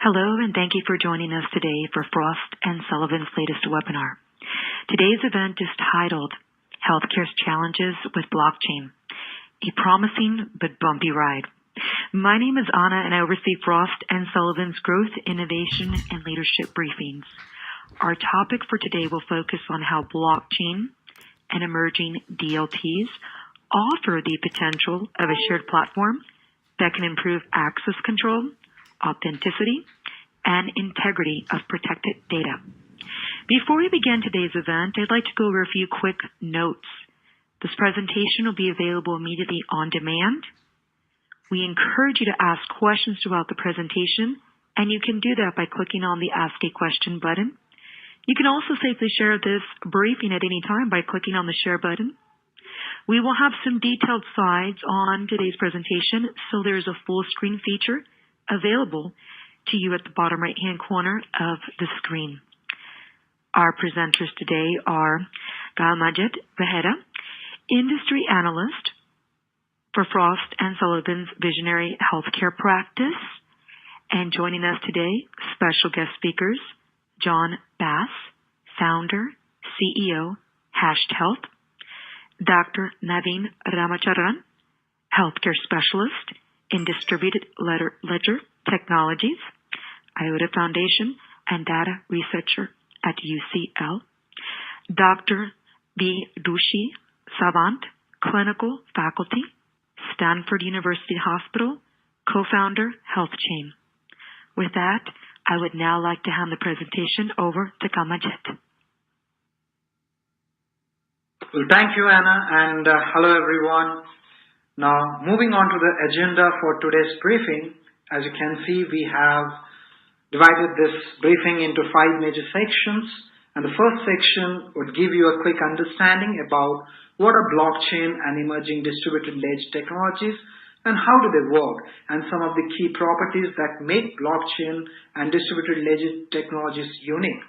Hello, and thank you for joining us today for Frost & Sullivan's latest webinar. Today's event is titled Healthcare's Challenges with Blockchain, a Promising but Bumpy Ride. My name is Anna, and I oversee Frost & Sullivan's Growth, Innovation, and Leadership briefings. Our topic for today will focus on how blockchain and emerging DLTs offer the potential of a shared platform that can improve access control, authenticity, and integrity of protected data. Before we begin today's event, I'd like to go over a few quick notes. This presentation will be available immediately on demand. We encourage you to ask questions throughout the presentation, and you can do that by clicking on the Ask a Question button. You can also safely share this briefing at any time by clicking on the Share button. We will have some detailed slides on today's presentation, so there's a full screen feature available to you at the bottom right-hand corner of the screen. Our presenters today are Galmajed Behera, Industry Analyst for Frost & Sullivan's Visionary Healthcare Practice. And joining us today, special guest speakers, John Bass, Founder, CEO, Hashed Health, Dr. Naveen Ramachandran, Healthcare Specialist in Distributed Ledger Technologies, IOTA Foundation, and Data Researcher at UCL. Dr. V. Dushi Savant, Clinical Faculty, Stanford University Hospital, Co-Founder, HealthChain. With that, I would now like to hand the presentation over to Galmajed. Well, thank you, Anna, and hello, everyone. Now, moving on to the agenda for today's briefing, as you can see, we have divided this briefing into 5 major sections. And the first section would give you a quick understanding about what are blockchain and emerging distributed ledger technologies and how do they work, and some of the key properties that make blockchain and distributed ledger technologies unique.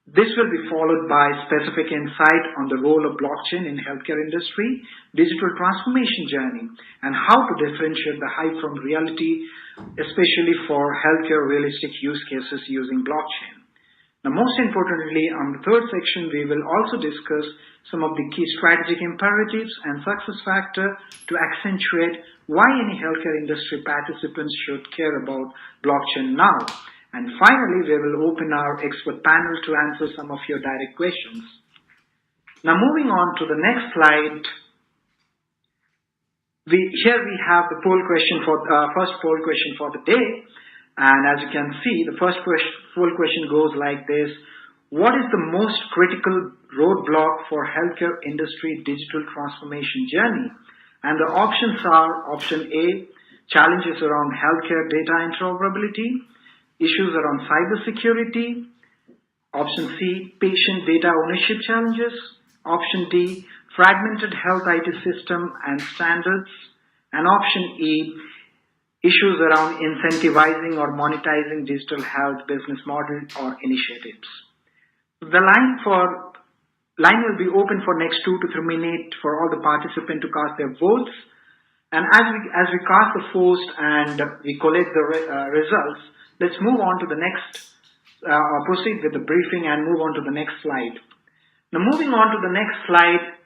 This will be followed by specific insight on the role of blockchain in healthcare industry, digital transformation journey, and how to differentiate the hype from reality, especially for healthcare realistic use cases using blockchain. Now, most importantly, on the third section, we will also discuss some of the key strategic imperatives and success factor to accentuate why any healthcare industry participants should care about blockchain now. And finally, we will open our expert panel to answer some of your direct questions. Now, moving on to the next slide, here we have the first poll question for the day. And as you can see, the first poll question goes like this: what is the most critical roadblock for healthcare industry digital transformation journey? And the options are: option A, challenges around healthcare data interoperability, issues around cybersecurity; option C, patient data ownership challenges; option D, fragmented health IT system and standards; and option E, issues around incentivizing or monetizing digital health business model or initiatives. The line will be open for next 2 to 3 minutes for all the participants to cast their votes. And as we cast the votes and we collect the results, let's move on to the next, proceed with the briefing and move on to the next slide. Now, moving on to the next slide,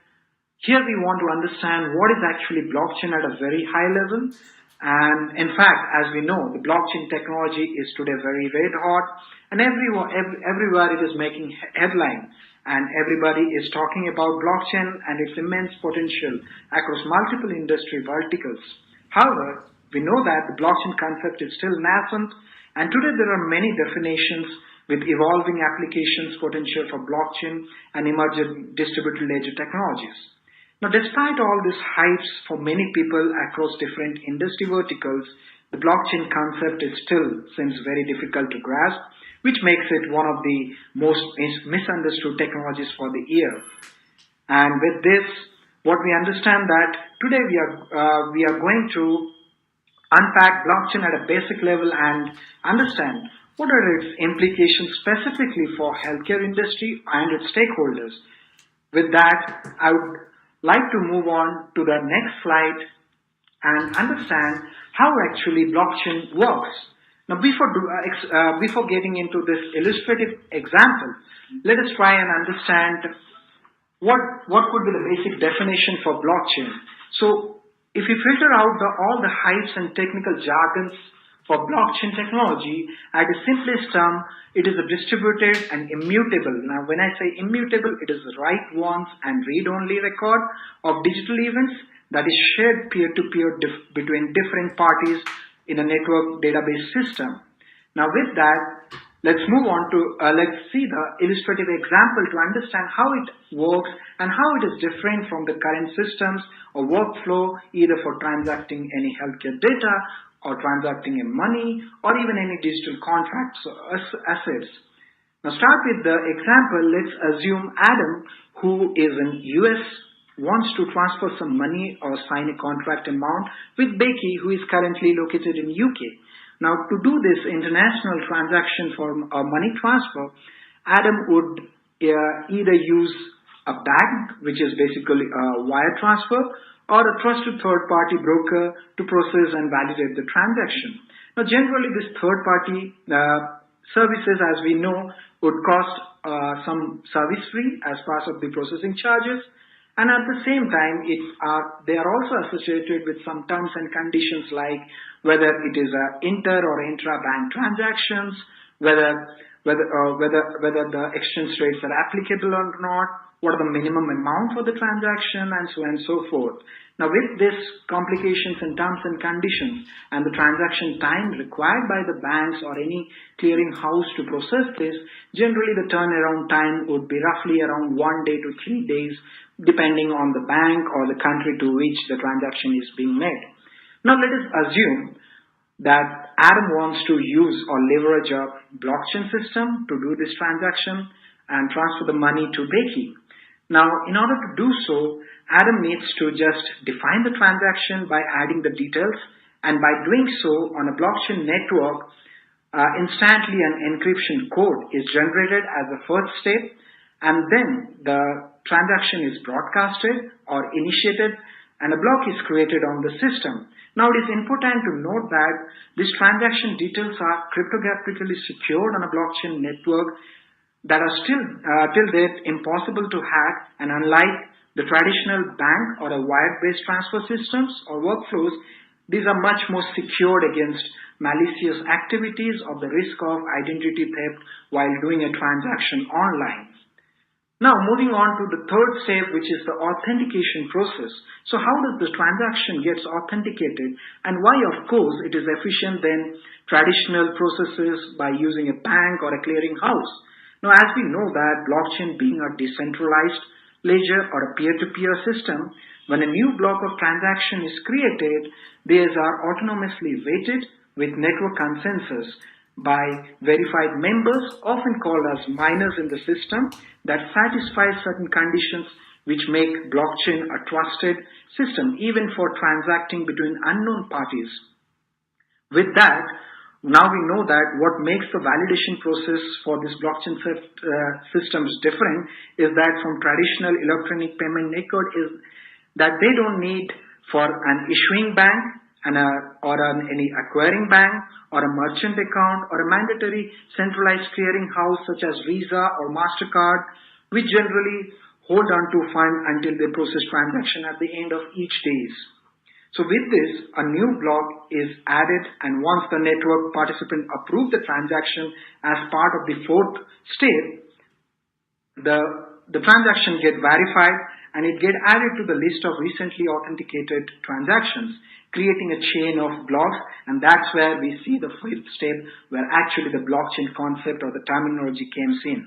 here we want to understand what is actually blockchain at a very high level. And in fact, as we know, the blockchain technology is today very red hot, and everywhere it is making headline, and everybody is talking about blockchain and its immense potential across multiple industry verticals. However, we know that the blockchain concept is still nascent, and today there are many definitions with evolving applications potential for blockchain and emerging distributed ledger technologies. Now, despite all these hypes for many people across different industry verticals, the blockchain concept still seems very difficult to grasp, which makes it one of the most misunderstood technologies for the year. And with this, what we understand that today we are going to unpack blockchain at a basic level and understand what are its implications specifically for healthcare industry and its stakeholders. With that, I would like to move on to the next slide and understand how actually blockchain works. Now, before getting into this illustrative example, let us try and understand what could be the basic definition for blockchain. So, if we filter out all the hypes and technical jargons for blockchain technology, at its simplest term, it is a distributed and immutable. Now, when I say immutable, it is write once and read only record of digital events that is shared peer-to-peer between different parties in a network database system. Now, with that, let's move on to let's see the illustrative example to understand how it works and how it is different from the current systems or workflow, either for transacting any healthcare data or transacting in money or even any digital contracts or assets. Now, start with the example. Let's assume Adam, who is in US, wants to transfer some money or sign a contract amount with Becky, who is currently located in UK. Now, to do this international transaction for a money transfer, Adam would either use a bank, which is basically a wire transfer, or a trusted third-party broker to process and validate the transaction. Now, generally, this third-party services, as we know, would cost some service fee as part of the processing charges. And at the same time, they are also associated with some terms and conditions like whether it is inter or intra-bank transactions, whether the exchange rates are applicable or not, what are the minimum amount for the transaction, and so on and so forth. Now, with this complications in terms and conditions and the transaction time required by the banks or any clearing house to process this, generally the turnaround time would be roughly around 1 day to 3 days, depending on the bank or the country to which the transaction is being made. Now, let us assume that Adam wants to use or leverage a blockchain system to do this transaction and transfer the money to Becky. Now, in order to do so, Adam needs to just define the transaction by adding the details, and by doing so on a blockchain network, instantly an encryption code is generated as a first step, and then the transaction is broadcasted or initiated and a block is created on the system. Now, it is important to note that these transaction details are cryptographically secured on a blockchain network that are still till date impossible to hack, and unlike the traditional bank or a wire-based transfer systems or workflows, these are much more secured against malicious activities or the risk of identity theft while doing a transaction online. Now, moving on to the third step, which is the authentication process. So, how does the transaction gets authenticated, and why, of course, it is efficient than traditional processes by using a bank or a clearing house? Now, as we know that blockchain being a decentralized ledger or a peer-to-peer system, when a new block of transaction is created, these are autonomously weighted with network consensus by verified members, often called as miners in the system, that satisfy certain conditions which make blockchain a trusted system even for transacting between unknown parties. With that, now we know that what makes the validation process for this blockchain systems different is that from traditional electronic payment network is that they don't need for an issuing bank any acquiring bank or a merchant account or a mandatory centralized clearing house such as Visa or MasterCard, which generally hold on to fund until they process transaction at the end of each day. So with this, a new block is added, and once the network participant approve the transaction as part of the fourth step, the transaction get verified and it get added to the list of recently authenticated transactions, creating a chain of blocks, and that's where we see the fifth step where actually the blockchain concept or the terminology comes in.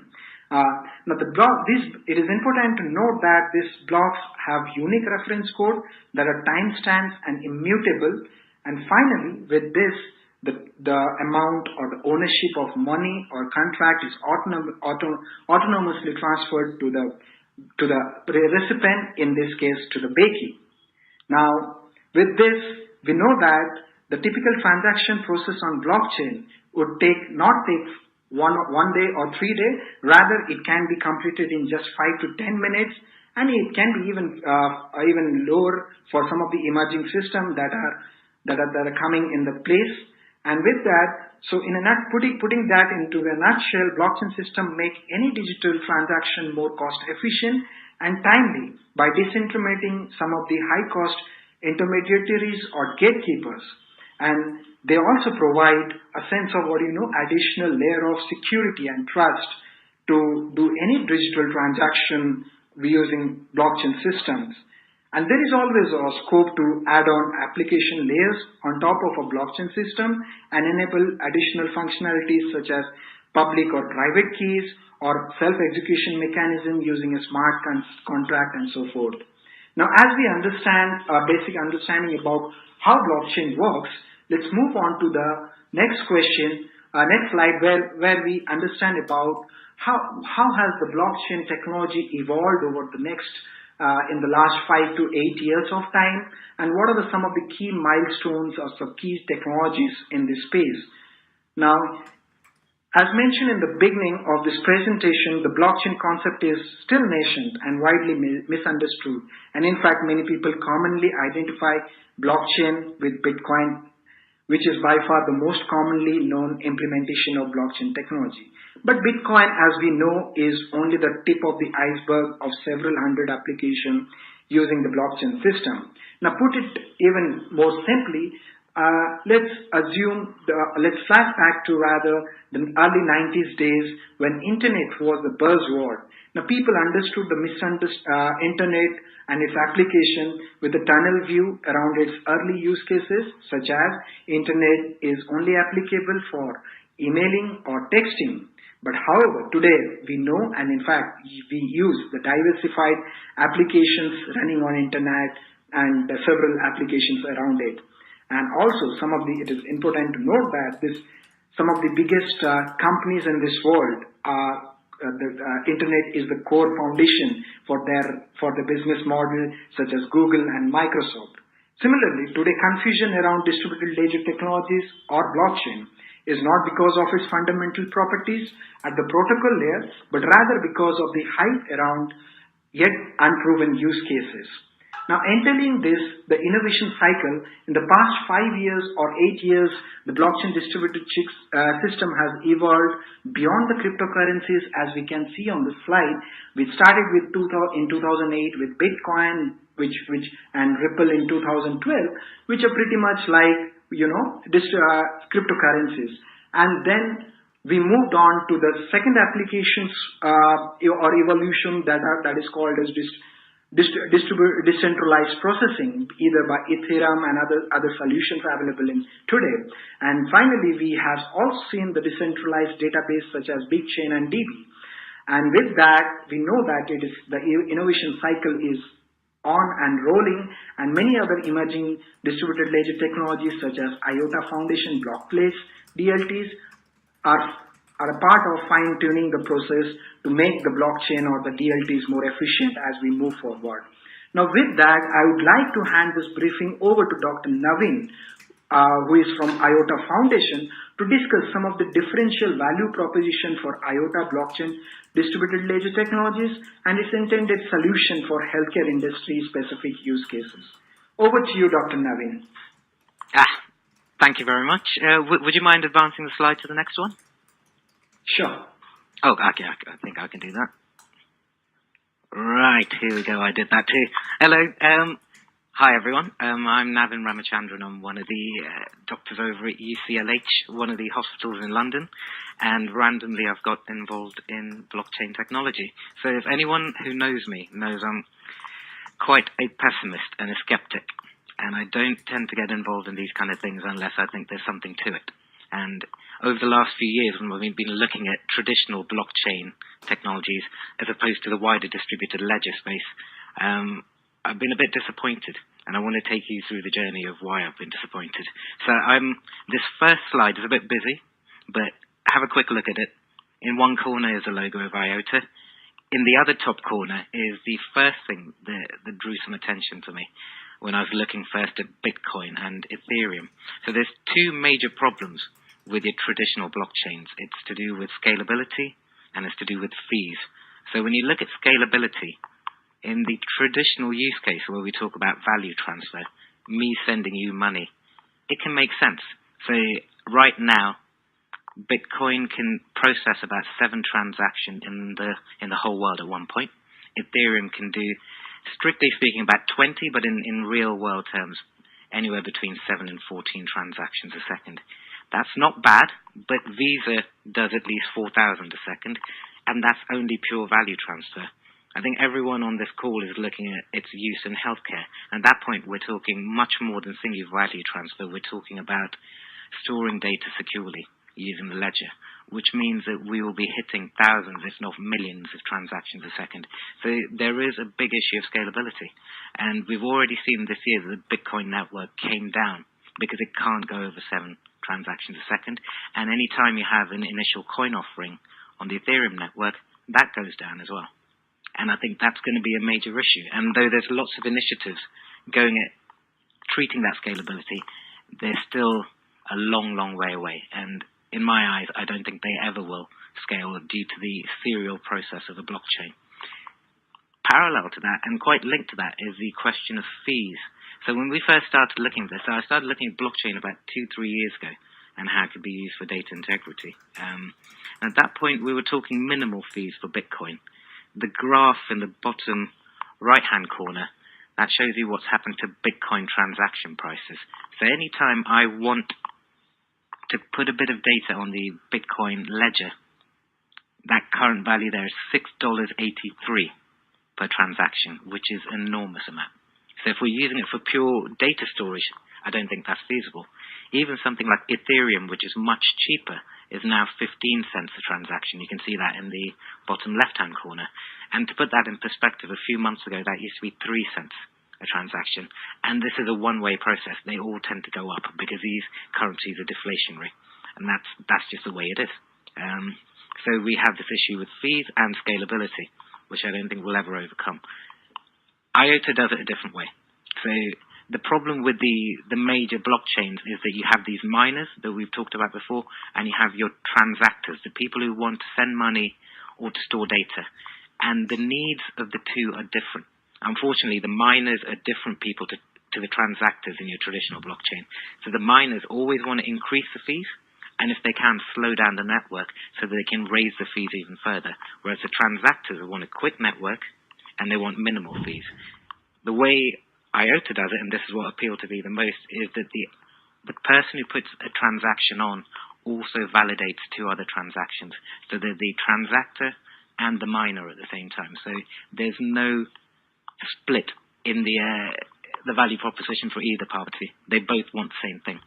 Now, it is important to note that these blocks have unique reference code that are timestamps and immutable. And finally, with this, the amount or the ownership of money or contract is autonomously transferred to the recipient, in this case to the Becky. Now, with this, we know that the typical transaction process on blockchain would not take one day or 3 days. Rather, it can be completed in just 5 to 10 minutes, and it can be even lower for some of the emerging systems that are coming in the place. And with that, So putting that into a nutshell, blockchain system make any digital transaction more cost efficient and timely by disintermediating some of the high cost intermediaries or gatekeepers. And they also provide a sense of additional layer of security and trust to do any digital transaction using blockchain systems. And there is always a scope to add on application layers on top of a blockchain system and enable additional functionalities such as public or private keys or self-execution mechanism using a smart contract and so forth. Now, as we understand a basic understanding about how blockchain works, let's move on to the next question, next slide, where we understand about how has the blockchain technology evolved over the next in the last 5 to 8 years of time, and what are some of the key milestones or some key technologies in this space. Now, as mentioned in the beginning of this presentation, the blockchain concept is still nascent and widely misunderstood, and in fact many people commonly identify blockchain with Bitcoin, which is by far the most commonly known implementation of blockchain technology. But Bitcoin, as we know, is only the tip of the iceberg of several hundred applications using the blockchain system. Now, put it even more simply, let's flash back to rather the early 90s days when internet was the buzzword. Now, people understood the internet and its application with a tunnel view around its early use cases, such as internet is only applicable for emailing or texting. But however, today we know, and in fact we use the diversified applications running on internet and several applications around it. And also it is important to note that some of the biggest companies in this world the internet is the core foundation for the business model, such as Google and Microsoft. Similarly, today confusion around distributed ledger technologies or blockchain is not because of its fundamental properties at the protocol layer, but rather because of the hype around yet unproven use cases. Now, entering the innovation cycle, in the past 5 years or 8 years, the blockchain distributed system has evolved beyond the cryptocurrencies, as we can see on the slide. We started in 2008 with Bitcoin, and Ripple in 2012, which are pretty much like cryptocurrencies. And then we moved on to the second applications or evolution that is called as decentralized processing, either by Ethereum and other solutions available in today. And finally, we have also seen the decentralized database such as BigChain and DB. And with that, we know that the innovation cycle is on and rolling, and many other emerging distributed ledger technologies such as IOTA Foundation blockplace DLTs are a part of fine-tuning the process to make the blockchain or the DLTs more efficient as we move forward. Now, with that, I would like to hand this briefing over to Dr. Naveen, who is from IOTA Foundation, to discuss some of the differential value proposition for IOTA blockchain distributed ledger technologies and its intended solution for healthcare industry specific use cases. Over to you, Dr. Naveen. Thank you very much. Would you mind advancing the slide to the next one? Sure. Oh, okay, I think I can do that. Right, here we go. I did that too. Hello. Hi, everyone. I'm Navin Ramachandran. I'm one of the doctors over at UCLH, one of the hospitals in London, and randomly I've got involved in blockchain technology. So if anyone who knows me knows I'm quite a pessimist and a skeptic, and I don't tend to get involved in these kind of things unless I think there's something to it. And over the last few years, when we've been looking at traditional blockchain technologies as opposed to the wider distributed ledger space, I've been a bit disappointed, and I want to take you through the journey of why I've been disappointed. So this first slide is a bit busy, but have a quick look at it. In one corner is a logo of IOTA. In the other top corner is the first thing that drew some attention to me when I was looking first at Bitcoin and Ethereum. So there's two major problems with your traditional blockchains. It's to do with scalability, and it's to do with fees. So when you look at scalability, in the traditional use case where we talk about value transfer, me sending you money, it can make sense. So right now, Bitcoin can process about 7 transactions in the whole world at one point. Ethereum can do, strictly speaking, about 20, but in real world terms, anywhere between 7 and 14 transactions a second. That's not bad, but Visa does at least 4,000 a second, and that's only pure value transfer. I think everyone on this call is looking at its use in healthcare. At that point, we're talking much more than single value transfer. We're talking about storing data securely using the ledger, which means that we will be hitting thousands, if not millions, of transactions a second. So there is a big issue of scalability. And we've already seen this year that the Bitcoin network came down because it can't go over 7 transactions a second. And any time you have an initial coin offering on the Ethereum network, that goes down as well. And I think that's going to be a major issue. And though there's lots of initiatives going at treating that scalability, they're still a long, long way away. And in my eyes, I don't think they ever will scale due to the serial process of a blockchain. Parallel to that, and quite linked to that, is the question of fees. So when we first started looking at this, I started looking at blockchain about 2-3 years ago and how it could be used for data integrity. And at that point, we were talking minimal fees for Bitcoin. The graph in the bottom right-hand corner, that shows you what's happened to Bitcoin transaction prices. So anytime I want to put a bit of data on the Bitcoin ledger, that current value there is $6.83 per transaction, which is an enormous amount. So if we're using it for pure data storage, I don't think that's feasible. Even something like Ethereum, which is much cheaper, is now 15 cents a transaction. You can see that in the bottom left-hand corner. And to put that in perspective, a few months ago, that used to be 3 cents a transaction. And this is a one-way process. They all tend to go up because these currencies are deflationary. And that's just the way it is. So we have this issue with fees and scalability, which I don't think we'll ever overcome. IOTA does it a different way. So the problem with the major blockchains is that you have these miners that we've talked about before, and you have your transactors, the people who want to send money or to store data. And the needs of the two are different. Unfortunately, the miners are different people to the transactors in your traditional blockchain. So the miners always want to increase the fees, and if they can, slow down the network so that they can raise the fees even further. Whereas the transactors want a quick network, and they want minimal fees. The way IOTA does it, and this is what appealed to me the most, is that the person who puts a transaction on also validates 2 other transactions, so that the transactor and the miner at the same time. So there's no split in the value proposition for either party. They both want the same thing.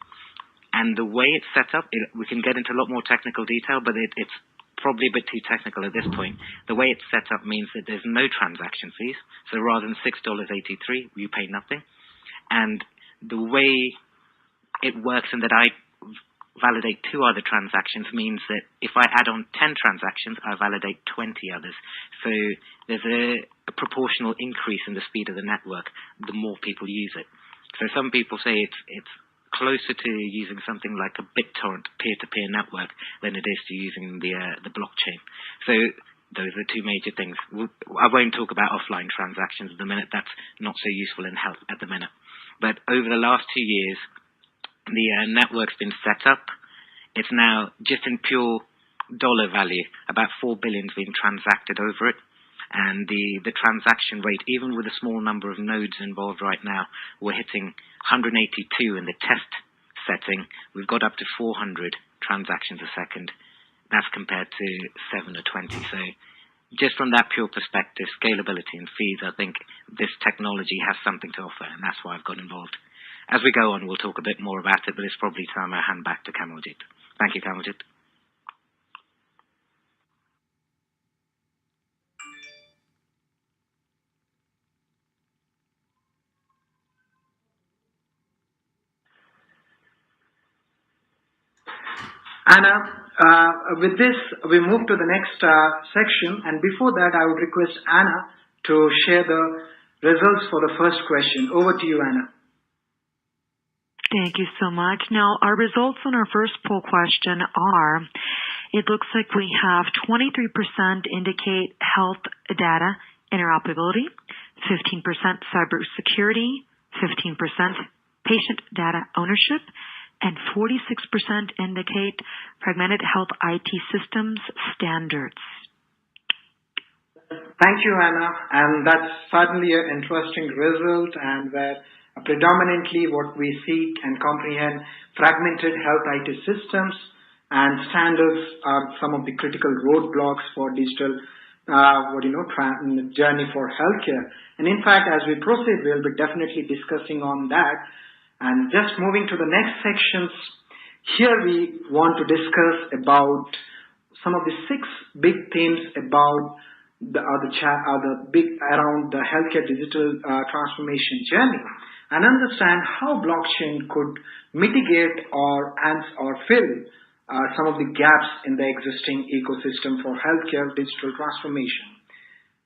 And the way it's set up, we can get into a lot more technical detail, but it's probably a bit too technical at this point. The way it's set up means that there's no transaction fees. So rather than $6.83, you pay nothing. And the way it works in that I validate 2 other transactions means that if I add on 10 transactions, I validate 20 others. So there's a proportional increase in the speed of the network the more people use it. So some people say it's closer to using something like a BitTorrent peer-to-peer network than it is to using the blockchain. So those are 2 major things. I won't talk about offline transactions at the minute. That's not so useful in health at the minute. But over the last 2 years, the network's been set up. It's now, just in pure dollar value, about $4 billion being transacted over it. And the transaction rate, even with a small number of nodes involved right now, we're hitting 182 in the test setting. We've got up to 400 transactions a second. That's compared to 7 or 20. So just from that pure perspective, scalability and fees, I think this technology has something to offer, and that's why I've got involved. As we go on, we'll talk a bit more about it, but it's probably time I hand back to Kamaljit. Thank you, Kamaljit. Anna, with this, we move to the next section, and before that, I would request Anna to share the results for the first question. Over to you, Anna. Thank you so much. Now, our results on our first poll question are, it looks like we have 23% indicate health data interoperability, 15% cybersecurity, 15% patient data ownership, and 46% indicate fragmented health IT systems standards. Thank you, Anna. And that's certainly an interesting result, and where predominantly what we seek and comprehend fragmented health IT systems and standards are some of the critical roadblocks for digital journey for healthcare. And in fact, as we proceed, we'll be definitely discussing on that. And just moving to the next sections, here we want to discuss about some of the 6 big themes about around the healthcare digital transformation journey, and understand how blockchain could mitigate or fill some of the gaps in the existing ecosystem for healthcare digital transformation.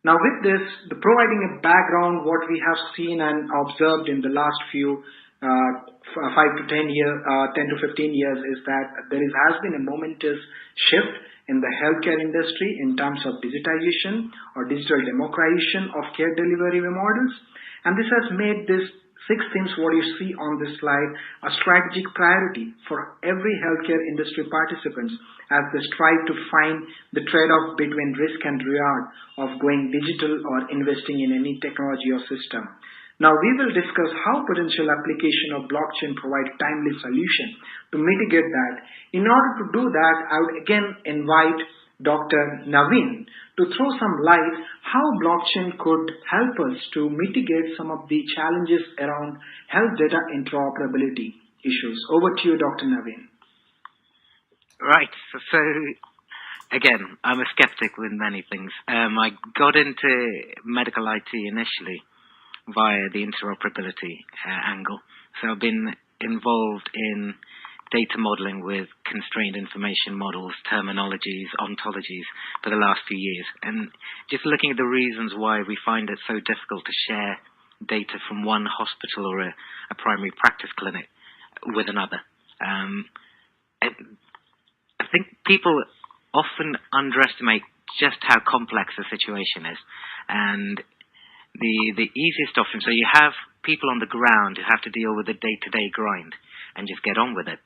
Now, with this, providing a background, what we have seen and observed in the last few 5 to 10 years, 10 to 15 years, is that has been a momentous shift in the healthcare industry in terms of digitization or digital democratization of care delivery models. And this has made this 6 themes, what you see on this slide, a strategic priority for every healthcare industry participants as they strive to find the trade-off between risk and reward of going digital or investing in any technology or system. Now, we will discuss how potential application of blockchain provide timely solution to mitigate that. In order to do that, I would again invite Dr. Naveen to throw some light how blockchain could help us to mitigate some of the challenges around health data interoperability issues. Over to you, Dr. Naveen. Right. So again, I'm a skeptic with many things. I got into medical IT initially via the interoperability angle. So I've been involved in data modeling with constrained information models, terminologies, ontologies for the last few years. And just looking at the reasons why we find it so difficult to share data from one hospital or a primary practice clinic with another. I think people often underestimate just how complex the situation is. And the easiest option, so you have people on the ground who have to deal with the day-to-day grind and just get on with it.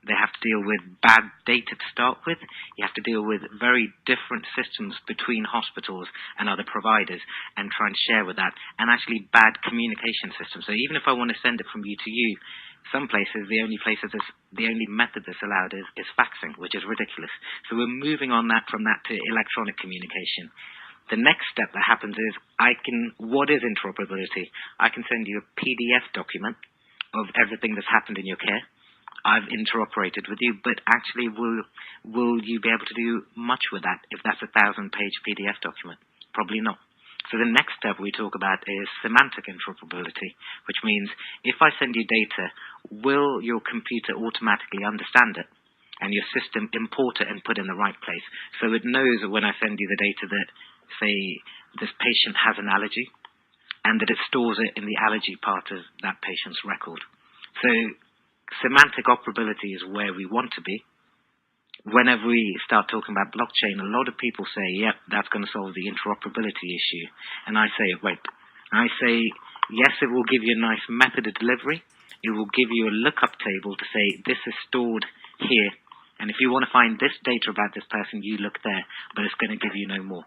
They have to deal with bad data to start with. You have to deal with very different systems between hospitals and other providers and try and share with that, and actually bad communication systems. So even if I want to send it from you to you, some places, the only method that's allowed is faxing, which is ridiculous. So we're moving on from that to electronic communication. The next step that happens is what is interoperability? I can send you a PDF document of everything that's happened in your care. I've interoperated with you, but actually will you be able to do much with that if that's a 1,000-page PDF document? Probably not. So the next step we talk about is semantic interoperability, which means if I send you data, will your computer automatically understand it and your system import it and put it in the right place? So it knows that when I send you the data that, say, this patient has an allergy, and that it stores it in the allergy part of that patient's record. So semantic operability is where we want to be. Whenever we start talking about blockchain, a lot of people say, yep, that's going to solve the interoperability issue. And I say, wait. I say, yes, it will give you a nice method of delivery. It will give you a lookup table to say, this is stored here. And if you want to find this data about this person, you look there. But it's going to give you no more.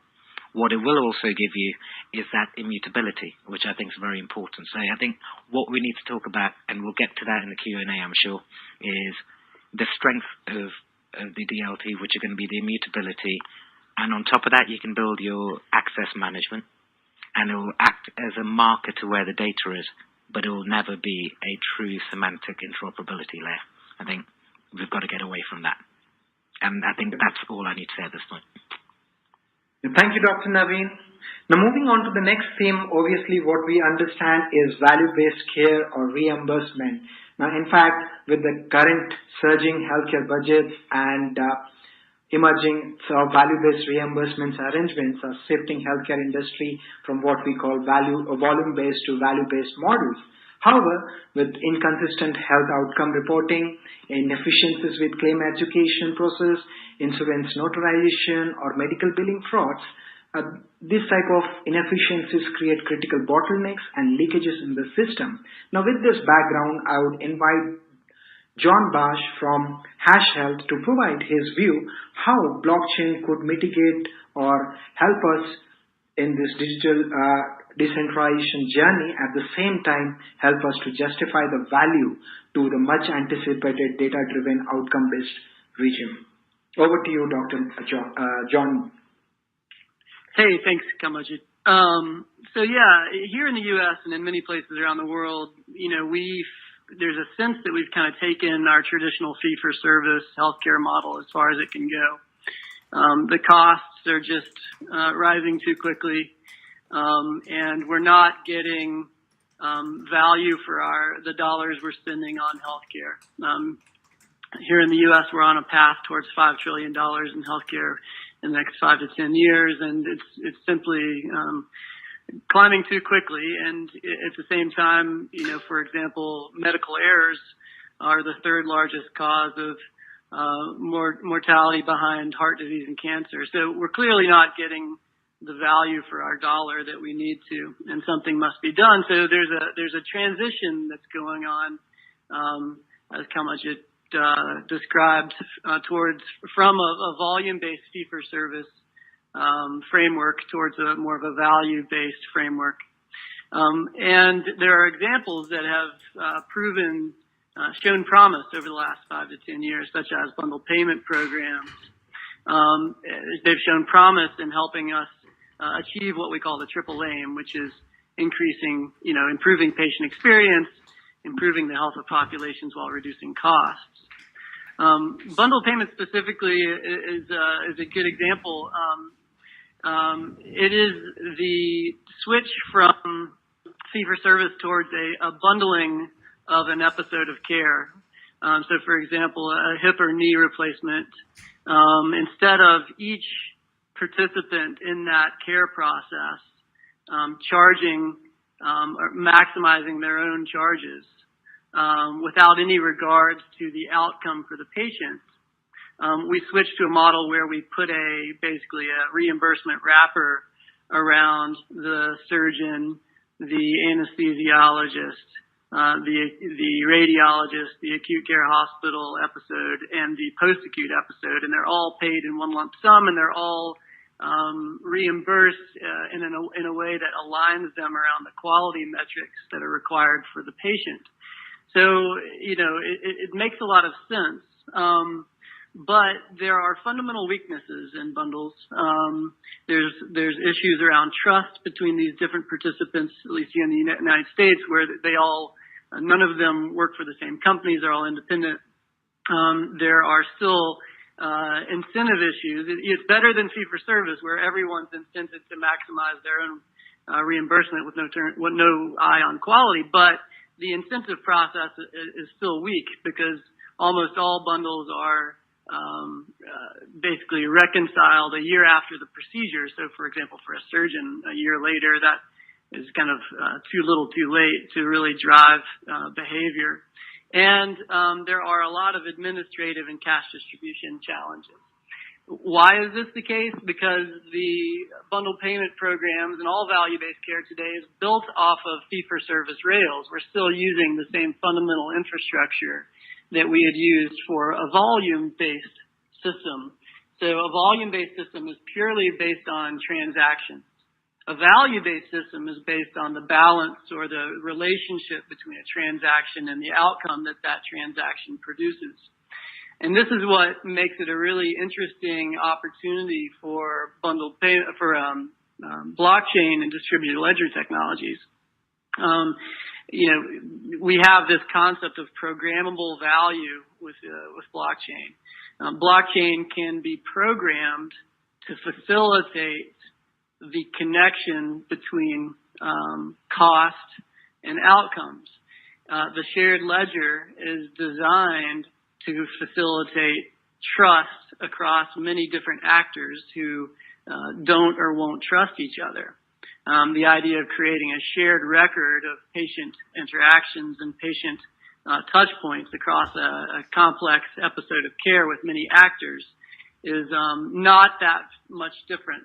What it will also give you is that immutability, which I think is very important. So I think what we need to talk about, and we'll get to that in the Q&A, I'm sure, is the strength of the DLT, which are going to be the immutability. And on top of that, you can build your access management, and it will act as a marker to where the data is, but it will never be a true semantic interoperability layer. I think we've got to get away from that. And I think that's all I need to say at this point. Thank you, Dr. Naveen. Now, moving on to the next theme, obviously what we understand is value-based care or reimbursement. Now, in fact, with the current surging healthcare budgets and emerging value-based reimbursements arrangements are shifting healthcare industry from what we call volume-based to value-based models. However, with inconsistent health outcome reporting, inefficiencies with claim education process, insurance notarization, or medical billing frauds, this type of inefficiencies create critical bottlenecks and leakages in the system. Now, with this background, I would invite John Bash from Hash Health to provide his view how blockchain could mitigate or help us in this digital decentralization journey, at the same time help us to justify the value to the much anticipated data-driven outcome-based regime. Over to you, Dr. John. Hey, thanks, Kamalji. Here in the U.S. and in many places around the world, there's a sense that we've kind of taken our traditional fee-for-service healthcare model as far as it can go. The costs are just rising too quickly, and we're not getting value for the dollars we're spending on healthcare. Here in the U.S., we're on a path towards $5 trillion in healthcare in the next 5 to 10 years, and it's simply climbing too quickly. And at the same time, for example, medical errors are the third largest cause of mortality behind heart disease and cancer. So we're clearly not getting the value for our dollar that we need to, and something must be done. So there's a transition that's going on, as Kamalji described, from a volume-based fee-for-service framework towards more of a value-based framework. And there are examples that have shown promise over the last 5 to 10 years, such as bundled payment programs. They've shown promise in helping us achieve what we call the triple aim, which is improving patient experience, improving the health of populations while reducing costs. Bundled payment specifically is a good example. It is the switch from fee-for-service towards a bundling of an episode of care. So, for example, a hip or knee replacement, instead of each participant in that care process charging or maximizing their own charges without any regards to the outcome for the patient, we switched to a model where we put basically a reimbursement wrapper around the surgeon, the anesthesiologist, the radiologist, the acute care hospital episode, and the post-acute episode, and they're all paid in one lump sum, and they're all reimbursed in a way that aligns them around the quality metrics that are required for the patient. So, it makes a lot of sense. But there are fundamental weaknesses in bundles. There's issues around trust between these different participants, at least here in the United States, where none of them work for the same companies. They're all independent. There are still incentive issues. It's better than fee-for-service, where everyone's incented to maximize their own reimbursement with no eye on quality. But the incentive process is still weak because almost all bundles are basically reconciled a year after the procedure. So, for example, for a surgeon, a year later, that is kind of too little too late to really drive behavior. And there are a lot of administrative and cash distribution challenges. Why is this the case? Because the bundled payment programs and all value-based care today is built off of fee-for-service rails. We're still using the same fundamental infrastructure that we had used for a volume-based system. So a volume-based system is purely based on transactions. A value-based system is based on the balance or the relationship between a transaction and the outcome that transaction produces. And this is what makes it a really interesting opportunity for blockchain and distributed ledger technologies. We have this concept of programmable value with blockchain. Blockchain can be programmed to facilitate the connection between cost and outcomes. The shared ledger is designed to facilitate trust across many different actors who don't or won't trust each other. The idea of creating a shared record of patient interactions and patient touch points across a complex episode of care with many actors is not that much different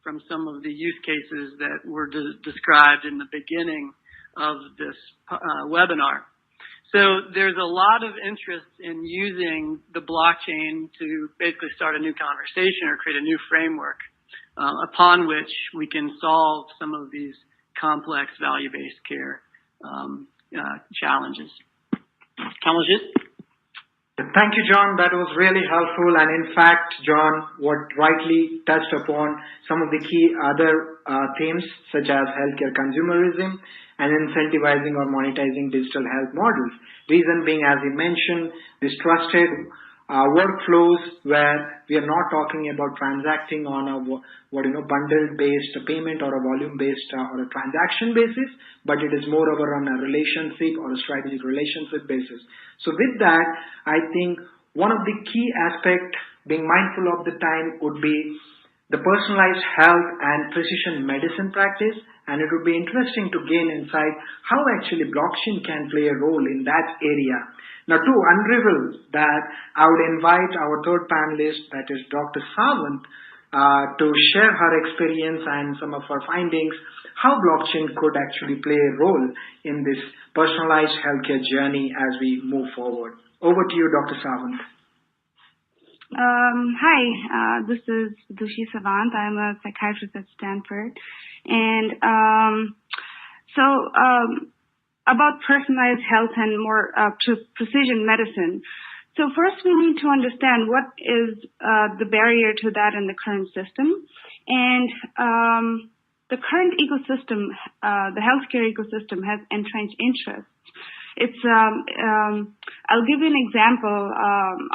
from some of the use cases that were described in the beginning of this webinar. So there's a lot of interest in using the blockchain to basically start a new conversation or create a new framework upon which we can solve some of these complex value-based care challenges. Thank you, John. That was really helpful. And in fact, John, what rightly touched upon some of the key other themes such as healthcare consumerism and incentivizing or monetizing digital health models. Reason being, as he mentioned, this trusted workflows where we are not talking about transacting on a bundle based payment or a volume based or a transaction basis, but it is more over on a relationship or a strategic relationship basis. So with that, I think one of the key aspects, being mindful of the time, would be the personalized health and precision medicine practice, and it would be interesting to gain insight how actually blockchain can play a role in that area. Now, to unravel that, I would invite our third panelist, that is Dr. Sullivan, to share her experience and some of her findings, how blockchain could actually play a role in this personalized healthcare journey as we move forward. Over to you, Dr. Sullivan. Hi, this is Dushi Savant. I'm a psychiatrist at Stanford. And about personalized health and more precision medicine. So first we need to understand what is the barrier to that in the current system. And the current ecosystem, the healthcare ecosystem, has entrenched interests. It's I'll give you an example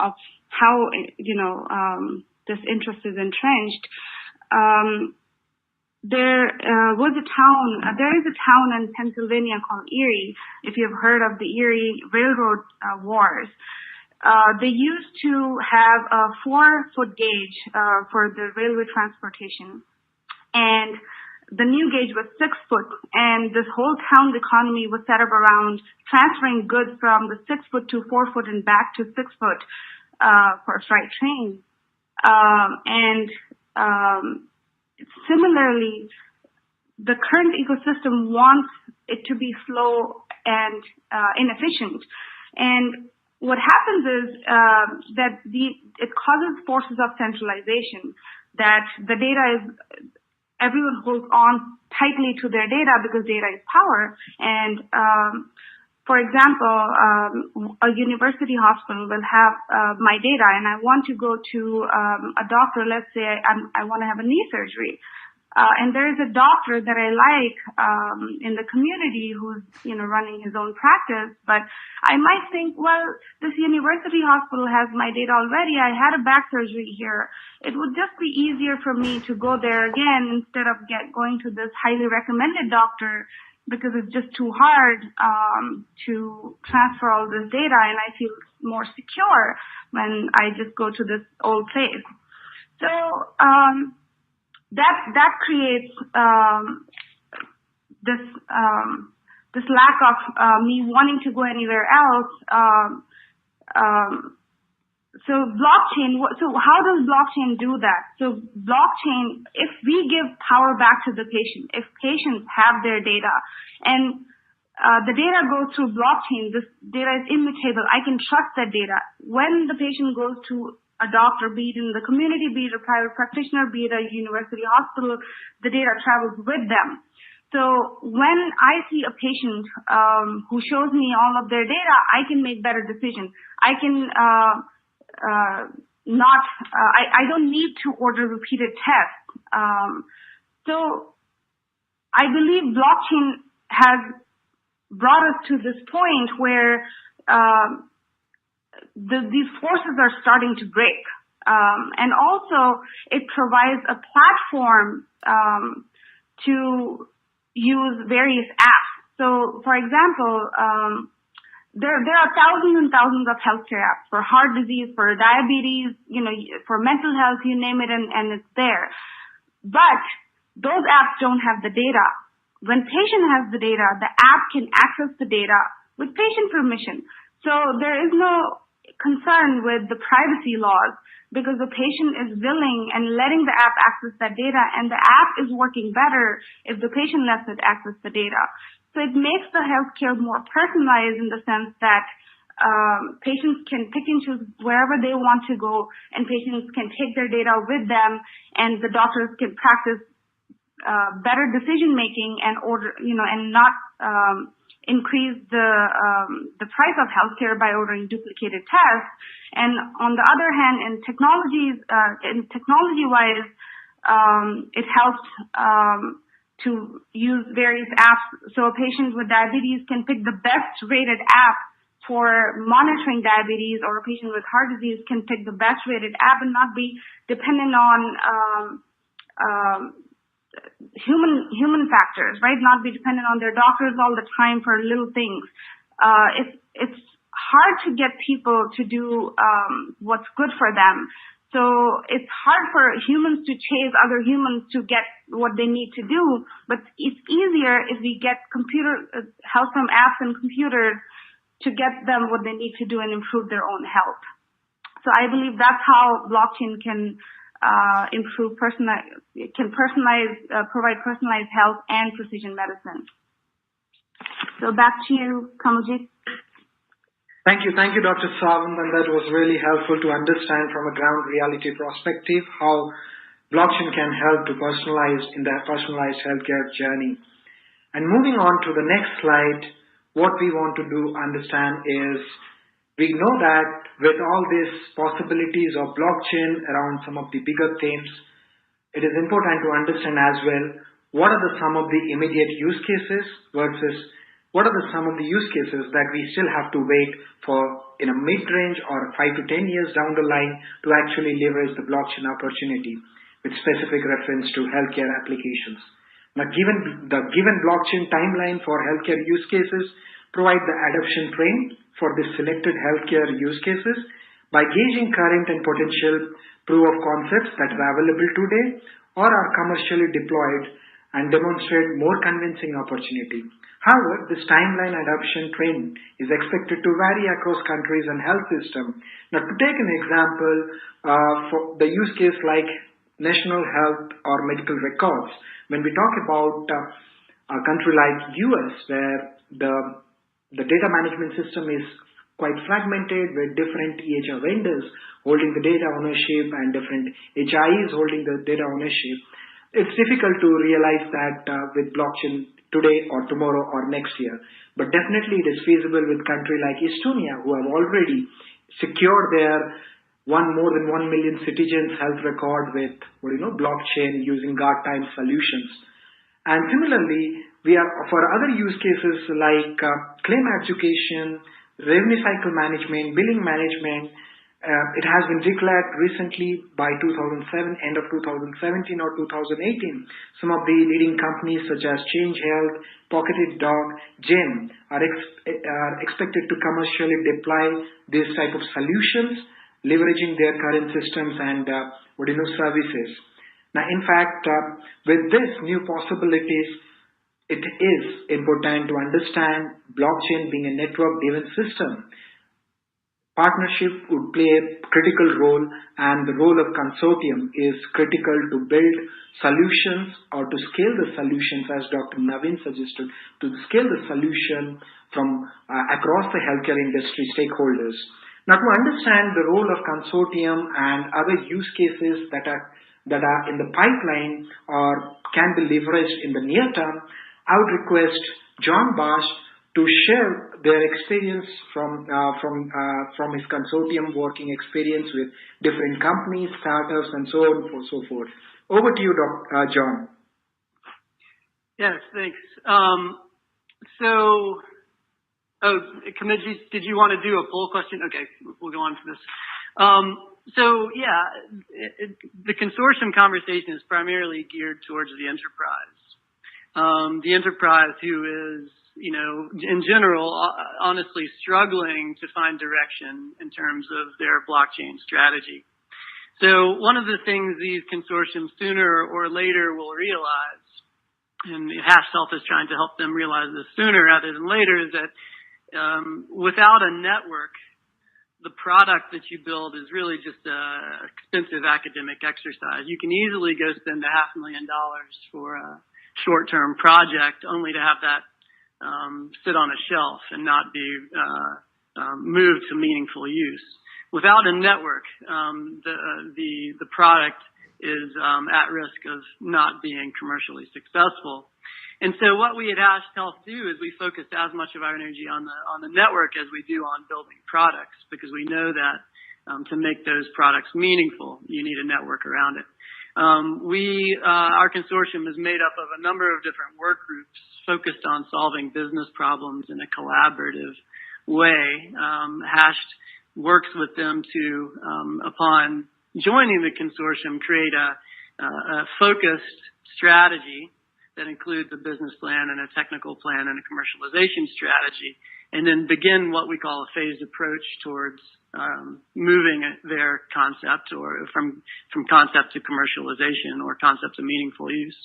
of how this interest is entrenched. There is a town in Pennsylvania called Erie. If you've heard of the Erie Railroad Wars, they used to have a 4-foot gauge for the railway transportation, and the new gauge was 6 foot, and this whole town's economy was set up around transferring goods from the 6 foot to 4 foot and back to 6 foot for freight trains. Similarly, the current ecosystem wants it to be slow and inefficient. And what happens is that it causes forces of centralization, that the data everyone holds on tightly to their data because data is power. And for example, a university hospital will have my data, and I want to go to a doctor. Let's say I want to have a knee surgery, and there is a doctor that I like in the community who's running his own practice. But I might think, well, this university hospital has my data already. I had a back surgery here. It would just be easier for me to go there again instead of going to this highly recommended doctor, because it's just too hard to transfer all this data, and I feel more secure when I just go to this old place. So that creates this lack of me wanting to go anywhere else. So blockchain. So how does blockchain do that? So blockchain, if we give power back to the patient, if patients have their data and the data goes through blockchain, this data is immutable. I can trust that data. When the patient goes to a doctor, be it in the community, be it a private practitioner, be it a university hospital, the data travels with them. So when I see a patient who shows me all of their data, I can make better decisions. I can I don't need to order repeated tests. So I believe blockchain has brought us to this point where these forces are starting to break. And also it provides a platform to use various apps. So for example, there are thousands and thousands of healthcare apps for heart disease, for diabetes, for mental health, you name it, and it's there. But those apps don't have the data. When patient has the data, the app can access the data with patient permission. So there is no concern with the privacy laws because the patient is willing and letting the app access that data, and the app is working better if the patient lets it access the data. So it makes the healthcare more personalized in the sense that patients can pick and choose wherever they want to go, and patients can take their data with them, and the doctors can practice better decision making and and not increase the price of healthcare by ordering duplicated tests. And on the other hand, in technology-wise, it helps to use various apps. So a patient with diabetes can pick the best rated app for monitoring diabetes, or a patient with heart disease can pick the best rated app and not be dependent on human factors, right? Not be dependent on their doctors all the time for little things. It's hard to get people to do what's good for them. So it's hard for humans to chase other humans to get what they need to do, but it's easier if we get help from apps and computers to get them what they need to do and improve their own health. So I believe that's how blockchain can provide personalized health and precision medicine. So back to you, Kamaljeet. Thank you, Dr. Sullivan, and that was really helpful to understand from a ground reality perspective how blockchain can help to personalized healthcare journey. And moving on to the next slide, what we want to understand is, we know that with all these possibilities of blockchain around some of the bigger themes, it is important to understand as well what are some of the immediate use cases versus what are some of the use cases that we still have to wait for in a mid-range or 5 to 10 years down the line to actually leverage the blockchain opportunity with specific reference to healthcare applications. Now, given blockchain timeline for healthcare use cases, provide the adoption train for the selected healthcare use cases by gauging current and potential proof of concepts that are available today or are commercially deployed and demonstrate more convincing opportunity. However, this timeline adoption trend is expected to vary across countries and health systems. Now, to take an example, for the use case like national health or medical records, when we talk about a country like US, where the data management system is quite fragmented with different EHR vendors holding the data ownership and different HIEs holding the data ownership, it's difficult to realize that with blockchain today or tomorrow or next year. But definitely it is feasible with a country like Estonia, who have already secured their more than 1 million citizens health record with blockchain using guard time solutions. And similarly, we are for other use cases like claim adjudication, revenue cycle management, billing management. It has been declared recently by 2007, end of 2017 or 2018. Some of the leading companies such as Change Health, Pocketed Dog, GEM are expected to commercially deploy this type of solutions, leveraging their current systems and services. Now, in fact, with this new possibilities, it is important to understand blockchain being a network-driven system. Partnership would play a critical role, and the role of consortium is critical to build solutions or to scale the solutions, as Dr. Naveen suggested, to scale the solution from across the healthcare industry stakeholders. Now, to understand the role of consortium and other use cases that are in the pipeline or can be leveraged in the near term, I would request John Bosch to share their experience from his consortium working experience with different companies, startups, and so on and so forth. Over to you, John. Yes, thanks. Kamaljeet, did you want to do a poll question? Okay, we'll go on to this. The consortium conversation is primarily geared towards the enterprise. The enterprise who is, in general, honestly struggling to find direction in terms of their blockchain strategy. So one of the things these consortiums sooner or later will realize, and Hash Health is trying to help them realize this sooner rather than later, is that without a network, the product that you build is really just an expensive academic exercise. You can easily go spend $500,000 for a short-term project only to have that sit on a shelf and not be moved to meaningful use. Without a network, the product is at risk of not being commercially successful. And so what we at Ash Health do is we focus as much of our energy on the network as we do on building products, because we know that to make those products meaningful, you need a network around it. Our consortium is made up of a number of different work groups focused on solving business problems in a collaborative way. Hashed works with them to, upon joining the consortium, create a focused strategy that includes a business plan and a technical plan and a commercialization strategy, and then begin what we call a phased approach towards moving their concept or from concept to commercialization or concept to meaningful use.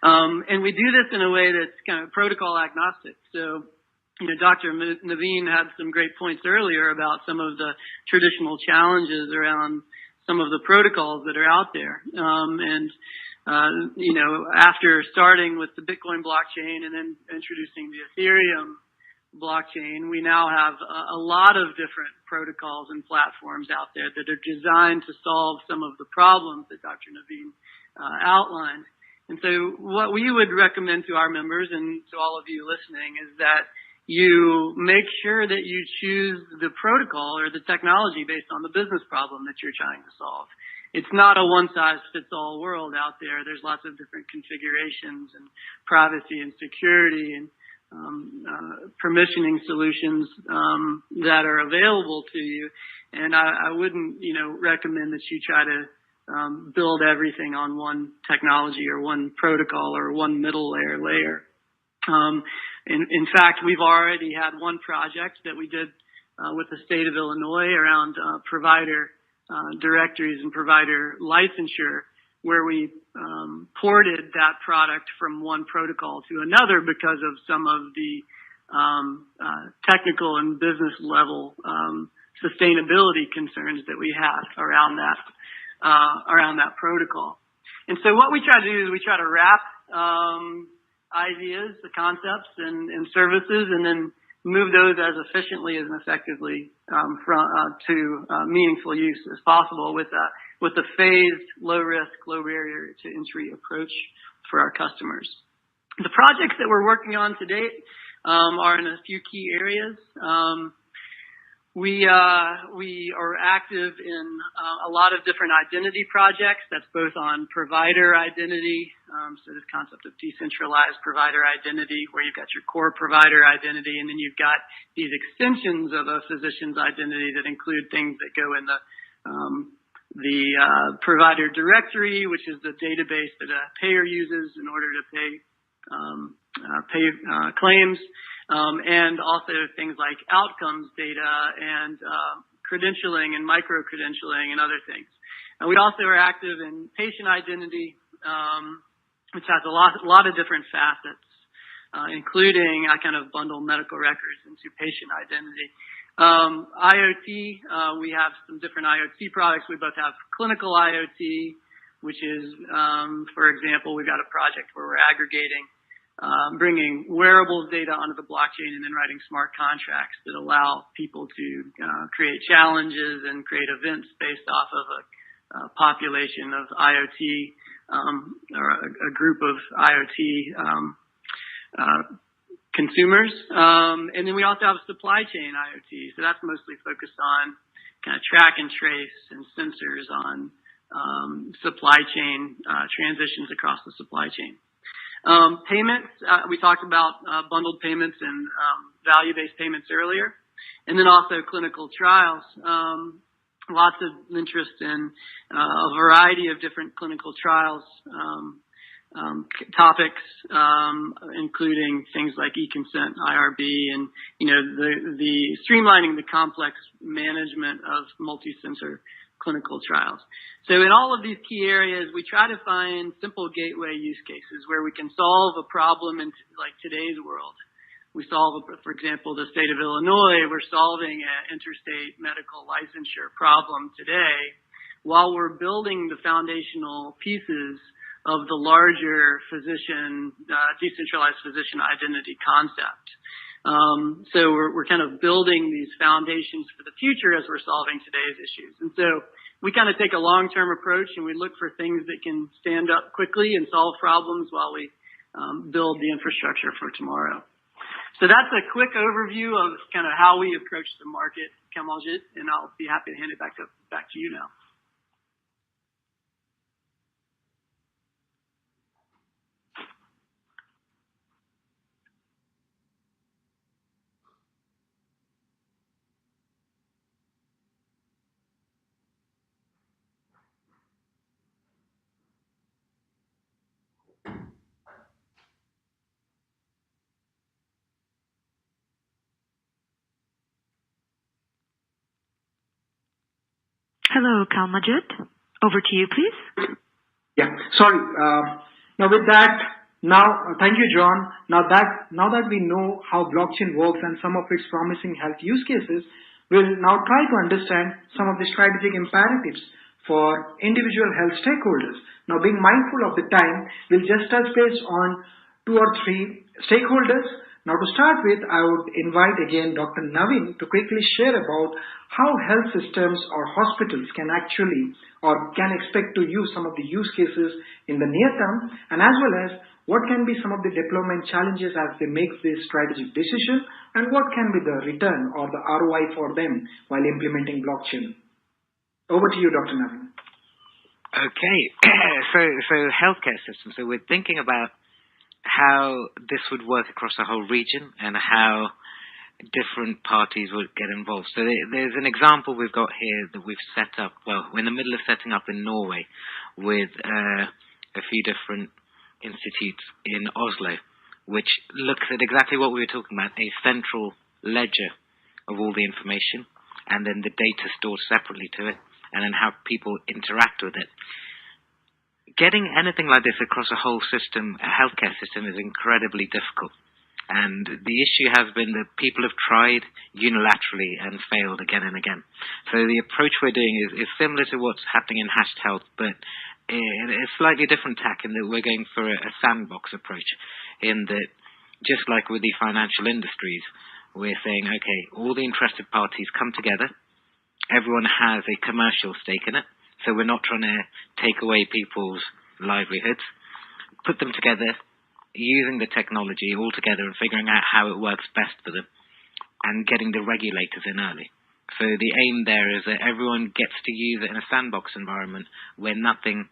And we do this in a way that's kind of protocol agnostic. So, Dr. Naveen had some great points earlier about some of the traditional challenges around some of the protocols that are out there. After starting with the Bitcoin blockchain and then introducing the Ethereum blockchain, we now have a lot of different protocols and platforms out there that are designed to solve some of the problems that Dr. Naveen outlined. And so what we would recommend to our members and to all of you listening is that you make sure that you choose the protocol or the technology based on the business problem that you're trying to solve. It's not a one-size-fits-all world out there. There's lots of different configurations and privacy and security and permissioning solutions that are available to you. And I wouldn't, recommend that you try to build everything on one technology or one protocol or one middle layer. In fact, we've already had one project that we did with the state of Illinois around provider directories and provider licensure, where we ported that product from one protocol to another because of some of the technical and business level sustainability concerns that we had around that protocol. And so what we try to do is we try to wrap ideas, the concepts and services, and then move those as efficiently and effectively to meaningful use as possible with a phased, low risk, low barrier to entry approach for our customers. The projects that we're working on to date are in a few key areas. We are active in a lot of different identity projects. That's both on provider identity, so this concept of decentralized provider identity, where you've got your core provider identity, and then you've got these extensions of a physician's identity that include things that go in the provider directory, which is the database that a payer uses in order to pay claims. And also things like outcomes data and credentialing and micro-credentialing and other things. We also are active in patient identity, which has a lot of different facets, including I kind of bundle medical records into patient identity. IoT, we have some different IoT products. We both have clinical IoT, which is, for example, we've got a project where we're aggregating bringing wearables data onto the blockchain and then writing smart contracts that allow people to create challenges and create events based off of a population of IoT or a group of IoT consumers. And then we also have supply chain IoT. So that's mostly focused on kind of track and trace and sensors on supply chain transitions across the supply chain. Payments, we talked about bundled payments and value-based payments earlier. And then also clinical trials. Lots of interest in a variety of different clinical trials topics, including things like e-consent, IRB, and the streamlining the complex management of multi-center clinical trials. So in all of these key areas, we try to find simple gateway use cases where we can solve a problem in like today's world. We solve, for example, the state of Illinois, we're solving an interstate medical licensure problem today while we're building the foundational pieces of the larger decentralized physician identity concept. So we're kind of building these foundations for the future as we're solving today's issues. And so we kind of take a long-term approach, and we look for things that can stand up quickly and solve problems while we build the infrastructure for tomorrow. So that's a quick overview of kind of how we approach the market, Kamaljit, and I'll be happy to hand it back to you now. Hello, Kalmajit. Over to you, please. Yeah, sorry. Now with that, thank you, John. Now that we know how blockchain works and some of its promising health use cases, we'll now try to understand some of the strategic imperatives for individual health stakeholders. Now, being mindful of the time, we'll just touch base on 2 or 3 stakeholders. Now, to start with, I would invite again Dr. Navin to quickly share about how health systems or hospitals can actually or can expect to use some of the use cases in the near term, and as well as what can be some of the deployment challenges as they make this strategic decision, and what can be the return or the ROI for them while implementing blockchain. Over to you, Dr. Navin. Okay, so healthcare systems. So we're thinking about how this would work across the whole region and how different parties would get involved. So there's an example we've got here that we've set up. Well, we're in the middle of setting up in Norway with a few different institutes in Oslo, which looks at exactly what we were talking about, a central ledger of all the information, and then the data stored separately to it, and then how people interact with it. Getting anything like this across a whole system, a healthcare system, is incredibly difficult. And the issue has been that people have tried unilaterally and failed again and again. So the approach we're doing is similar to what's happening in Hashed Health, but a slightly different tack in that we're going for a sandbox approach, in that just like with the financial industries, we're saying, okay, all the interested parties come together, everyone has a commercial stake in it, so we're not trying to take away people's livelihoods, put them together, using the technology all together and figuring out how it works best for them, and getting the regulators in early. So the aim there is that everyone gets to use it in a sandbox environment where nothing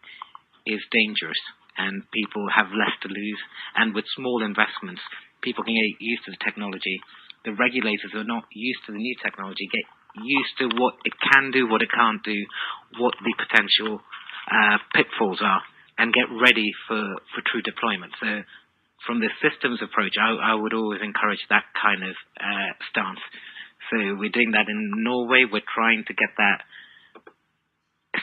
is dangerous and people have less to lose, and with small investments, people can get used to the technology. The regulators who are not used to the new technology get used to what it can do, what it can't do, what the potential pitfalls are, and get ready for true deployment. So from the systems approach, I would always encourage that kind of stance. So we're doing that in Norway. We're trying to get that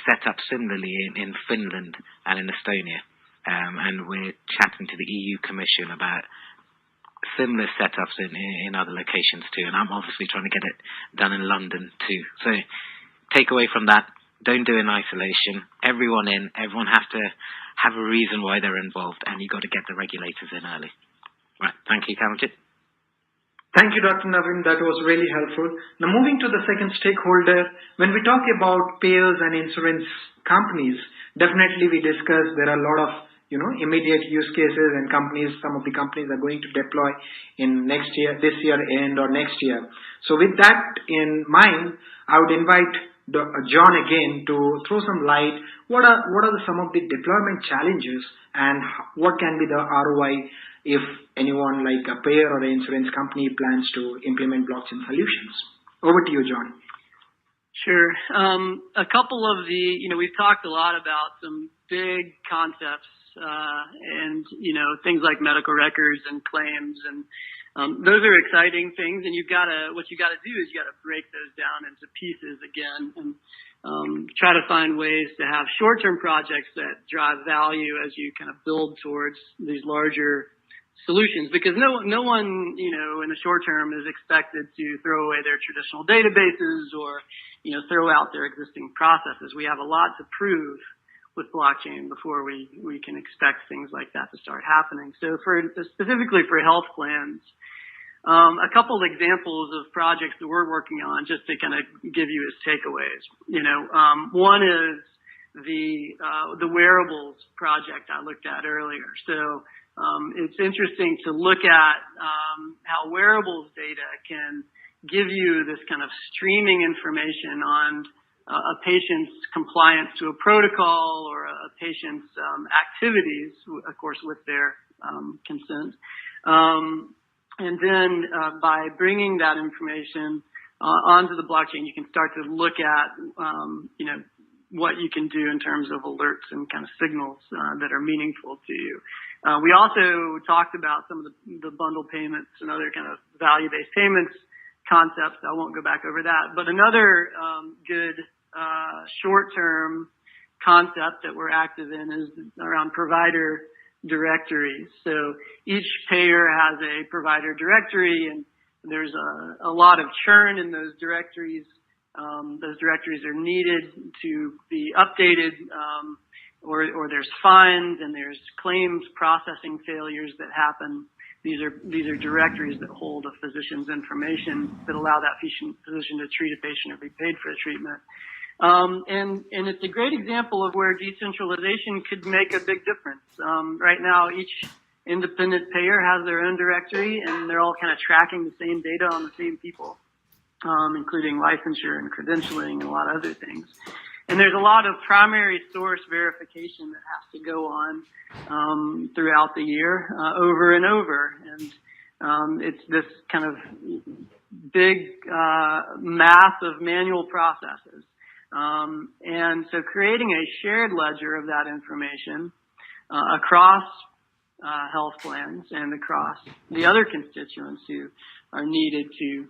set up similarly in Finland and in Estonia. And we're chatting to the EU Commission about similar setups in other locations too. And I'm obviously trying to get it done in London too. So take away from that, don't do it in isolation. Everyone has to have a reason why they're involved, and you've got to get the regulators in early. Right, thank you, Kamaljit. Thank you, Dr. Navin. That was really helpful. Now, moving to the second stakeholder, when we talk about payers and insurance companies, definitely we discussed there are a lot of immediate use cases and some of the companies are going to deploy in this year end or next year. So with that in mind, I would invite John again to throw some light. What are some of the deployment challenges, and what can be the ROI if anyone like a payer or an insurance company plans to implement blockchain solutions? Over to you, John. Sure. A couple of we've talked a lot about some big concepts, and things like medical records and claims, and those are exciting things. And what you gotta do is you gotta break those down into pieces again, and try to find ways to have short-term projects that drive value as you kind of build towards these larger solutions. Because no one in the short term is expected to throw away their traditional databases or throw out their existing processes. We have a lot to prove with blockchain before we can expect things like that to start happening. So specifically for health plans, a couple of examples of projects that we're working on, just to kind of give you as takeaways. One is the wearables project I looked at earlier. So it's interesting to look at how wearables data can give you this kind of streaming information on a patient's compliance to a protocol or a patient's activities, of course, with their consent. And then by bringing that information onto the blockchain, you can start to look at, what you can do in terms of alerts and kind of signals that are meaningful to you. We also talked about some of the bundle payments and other kind of value-based payments concepts. I won't go back over that. But another good short-term concept that we're active in is around provider directories. So each payer has a provider directory, and there's a lot of churn in those directories. Those directories are needed to be updated, or there's fines and there's claims processing failures that happen. These are directories that hold a physician's information that allow that physician to treat a patient or be paid for the treatment. And it's a great example of where decentralization could make a big difference. Right now, each independent payer has their own directory, and they're all kind of tracking the same data on the same people, including licensure and credentialing and a lot of other things. And there's a lot of primary source verification that has to go on throughout the year, over and over. And it's this kind of big mass of manual processes. And so creating a shared ledger of that information across health plans and across the other constituents who are needed to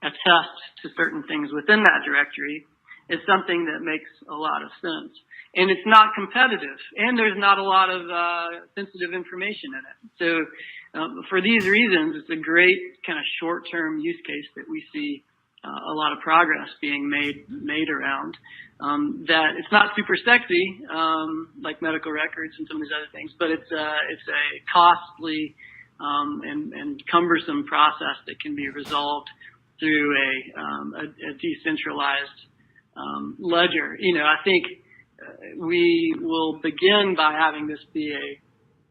attest to certain things within that directory is something that makes a lot of sense. And it's not competitive, and there's not a lot of sensitive information in it. So for these reasons, it's a great kind of short-term use case that we see a lot of progress being made around. That it's not super sexy, like medical records and some of these other things, but it's a costly and cumbersome process that can be resolved through a decentralized ledger. I think we will begin by having this be a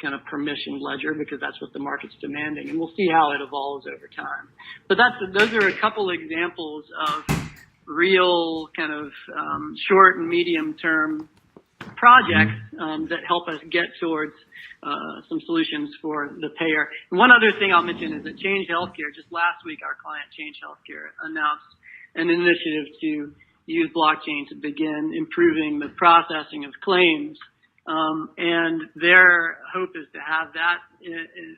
kind of permissioned ledger because that's what the market's demanding, and we'll see how it evolves over time. But those are a couple examples of real kind of short and medium term projects that help us get towards some solutions for the payer. And one other thing I'll mention is that Change Healthcare, just last week, our client Change Healthcare announced an initiative to use blockchain to begin improving the processing of claims. And their hope is to have that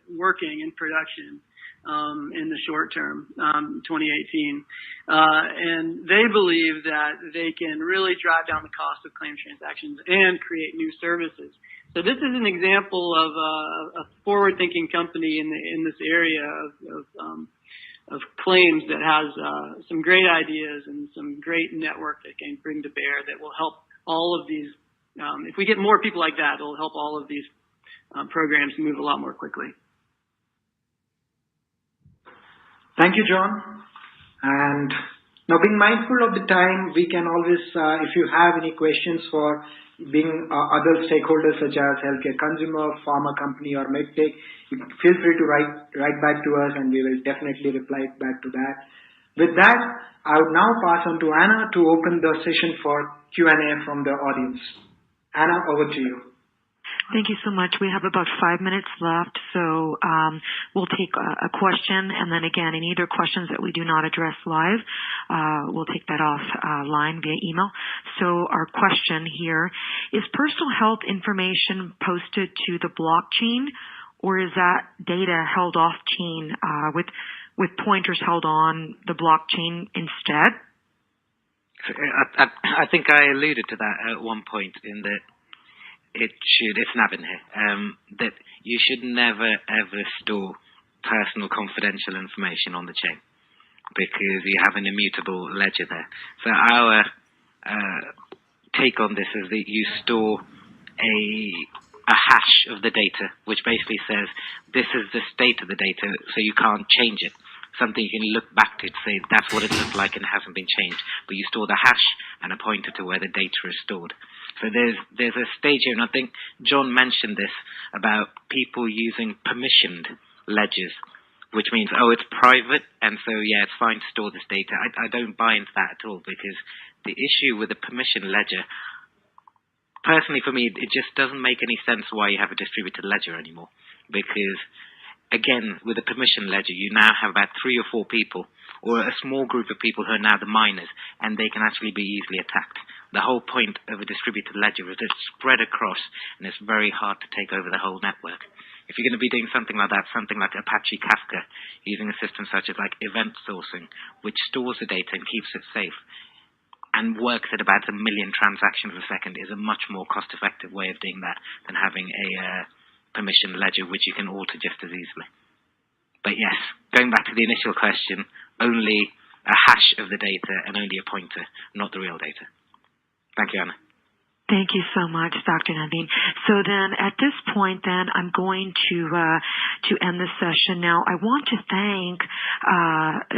working in production in the short term, 2018. And they believe that they can really drive down the cost of claim transactions and create new services. So this is an example of a forward-thinking company in this area of claims that has some great ideas and some great network that can bring to bear that will help all of these. If we get more people like that, it'll help all of these programs move a lot more quickly. Thank you, John. And now, being mindful of the time, we can always, if you have any questions for other stakeholders such as healthcare consumer, pharma company, or medtech, feel free to write back to us, and we will definitely reply back to that. With that, I would now pass on to Anna to open the session for Q&A from the audience. Anna, over to you. Thank you so much. We have about 5 minutes left, so we'll take a question, and then again, any other questions that we do not address live, we'll take that offline via email. So our question here, is personal health information posted to the blockchain, or is that data held off-chain with pointers held on the blockchain instead? I think I alluded to that at one point in that it's Navin here, that you should never ever store personal confidential information on the chain because you have an immutable ledger there. So our take on this is that you store a hash of the data, which basically says this is the state of the data, so you can't change it. Something you can look back to say that's what it looked like and it hasn't been changed. But you store the hash and a pointer to where the data is stored. So there's a stage here, and I think John mentioned this about people using permissioned ledgers, which means, it's private, and so, yeah, it's fine to store this data. I don't buy into that at all, because the issue with a permission ledger, personally for me, it just doesn't make any sense why you have a distributed ledger anymore. Because, again, with a permission ledger, you now have about 3 or 4 people, or a small group of people who are now the miners, and they can actually be easily attacked. The whole point of a distributed ledger is it's spread across, and it's very hard to take over the whole network. If you're going to be doing something like that, something like Apache Kafka, using a system such as like event sourcing, which stores the data and keeps it safe, and works at about 1 million transactions a second, is a much more cost-effective way of doing that than having a permission ledger, which you can alter just as easily. But yes, going back to the initial question, only a hash of the data and only a pointer, not the real data. Thank you, Anna. Thank you so much, Dr. Naveen. So then at this point then I'm going to end the session now. I want to thank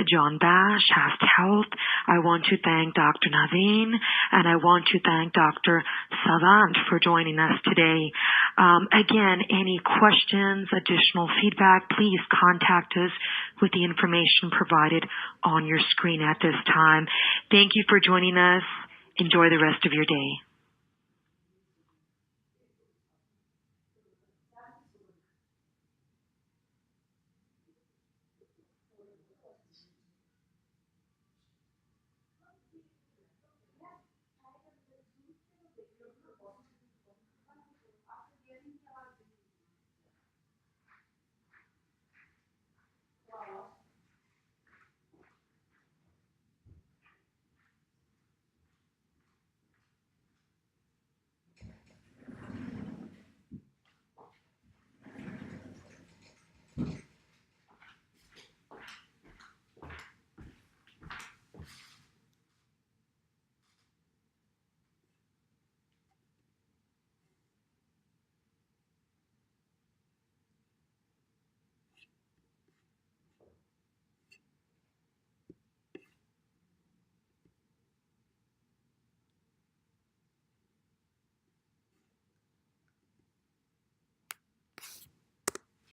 John Bash, Hast Health. I want to thank Dr. Naveen, and I want to thank Dr. Savant for joining us today. Again, any questions, additional feedback, please contact us with the information provided on your screen at this time. Thank you for joining us. Enjoy the rest of your day.